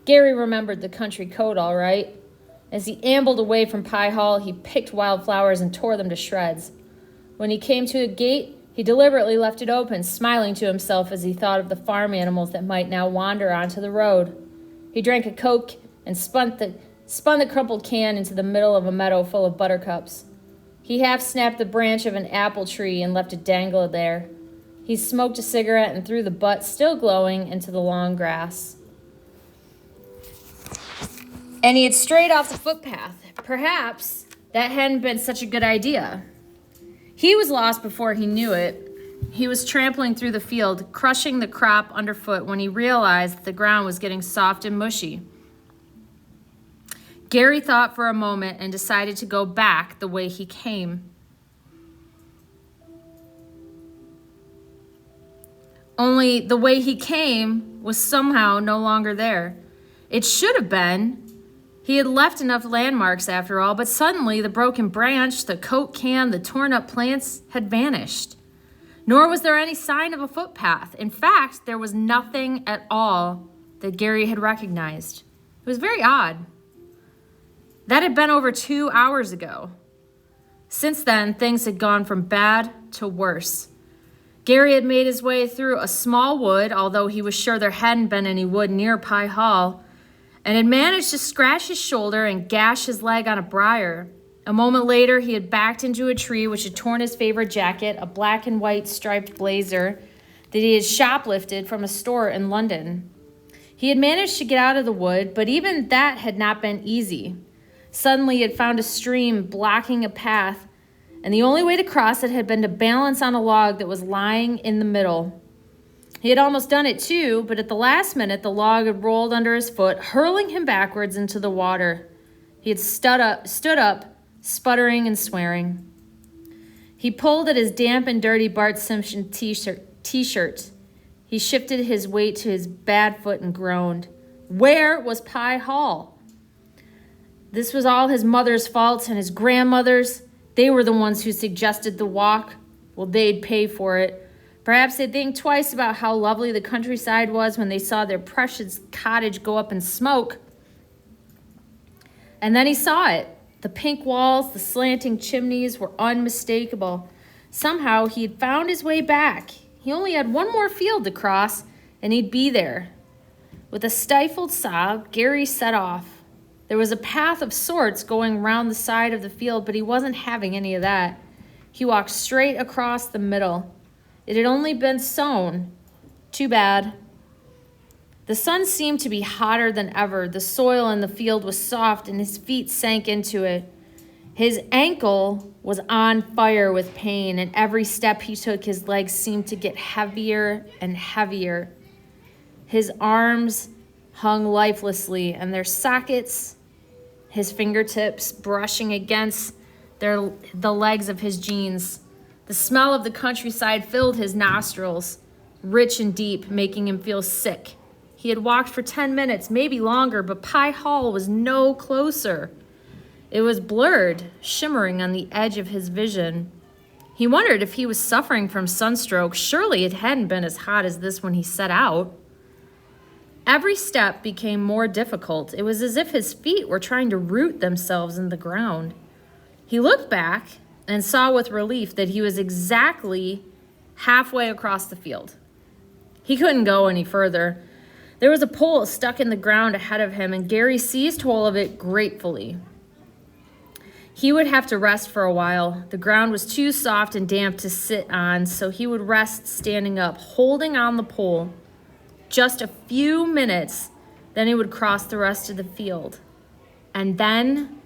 Gary remembered the country code all right. As he ambled away from Pie Hall, he picked wildflowers and tore them to shreds. When he came to a gate, he deliberately left it open, smiling to himself as he thought of the farm animals that might now wander onto the road. He drank a Coke and spun the crumpled can into the middle of a meadow full of buttercups. He half-snapped the branch of an apple tree and left it dangle there. He smoked a cigarette and threw the butt, still glowing, into the long grass. And he had strayed off the footpath. Perhaps that hadn't been such a good idea. He was lost before he knew it. He was trampling through the field, crushing the crop underfoot when he realized the ground was getting soft and mushy. Gary thought for a moment and decided to go back the way he came. Only the way he came was somehow no longer there. It should have been. He had left enough landmarks after all, but suddenly the broken branch, the Coke can, the torn up plants had vanished. Nor was there any sign of a footpath. In fact, there was nothing at all that Gary had recognized. It was very odd. That had been over 2 hours ago. Since then, things had gone from bad to worse. Gary had made his way through a small wood, although he was sure there hadn't been any wood near Pie Hall, and had managed to scratch his shoulder and gash his leg on a briar. A moment later, he had backed into a tree which had torn his favorite jacket, a black and white striped blazer that he had shoplifted from a store in London. He had managed to get out of the wood, but even that had not been easy. Suddenly, he had found a stream blocking a path, and the only way to cross it had been to balance on a log that was lying in the middle. He had almost done it too, but at the last minute, the log had rolled under his foot, hurling him backwards into the water. He had stood up, sputtering and swearing. He pulled at his damp and dirty Bart Simpson t-shirt. He shifted his weight to his bad foot and groaned. Where was Pie Hall? This was all his mother's fault and his grandmother's. They were the ones who suggested the walk. Well, they'd pay for it. Perhaps they'd think twice about how lovely the countryside was when they saw their precious cottage go up in smoke. And then he saw it. The pink walls, the slanting chimneys were unmistakable. Somehow he had found his way back. He only had one more field to cross, and he'd be there. With a stifled sob, Gary set off. There was a path of sorts going round the side of the field, but he wasn't having any of that. He walked straight across the middle. It had only been sown. Too bad. The sun seemed to be hotter than ever. The soil in the field was soft, and his feet sank into it. His ankle was on fire with pain, and every step he took, his legs seemed to get heavier and heavier. His arms hung lifelessly, and their sockets, his fingertips brushing against the legs of his jeans. The smell of the countryside filled his nostrils, rich and deep, making him feel sick. He had walked for 10 minutes, maybe longer, but Pie Hall was no closer. It was blurred, shimmering on the edge of his vision. He wondered if he was suffering from sunstroke. Surely it hadn't been as hot as this when he set out. Every step became more difficult. It was as if his feet were trying to root themselves in the ground. He looked back and saw with relief that he was exactly halfway across the field. He couldn't go any further. There was a pole stuck in the ground ahead of him, and Gary seized hold of it gratefully. He would have to rest for a while. The ground was too soft and damp to sit on, so he would rest standing up, holding on the pole. Just a few minutes, then he would cross the rest of the field. And then,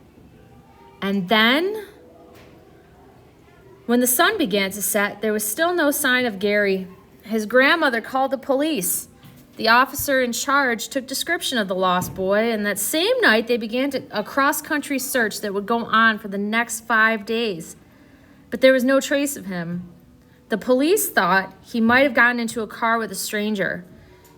when the sun began to set, there was still no sign of Gary. His grandmother called the police. The officer in charge took description of the lost boy, and that same night they began a cross-country search that would go on for the next 5 days. But there was no trace of him. The police thought he might have gotten into a car with a stranger.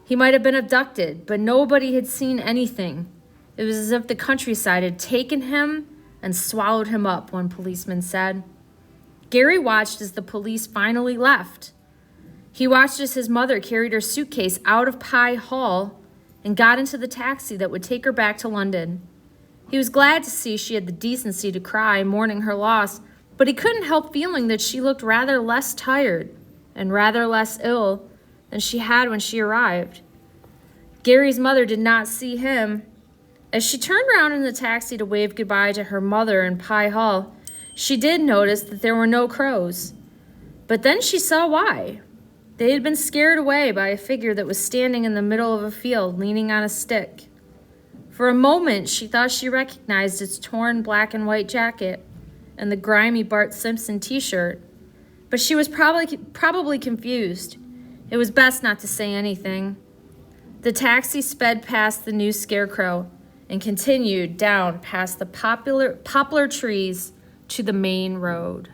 He might have been abducted, but nobody had seen anything. It was as if the countryside had taken him and swallowed him up, one policeman said. Gary watched as the police finally left. He watched as his mother carried her suitcase out of Pie Hall and got into the taxi that would take her back to London. He was glad to see she had the decency to cry, mourning her loss, but he couldn't help feeling that she looked rather less tired and rather less ill than she had when she arrived. Gary's mother did not see him. As she turned around in the taxi to wave goodbye to her mother in Pye Hall, she did notice that there were no crows. But then she saw why. They had been scared away by a figure that was standing in the middle of a field, leaning on a stick. For a moment, she thought she recognized its torn black and white jacket and the grimy Bart Simpson t-shirt, but she was probably confused. It was best not to say anything. The taxi sped past the new scarecrow and continued down past the poplar trees to the main road.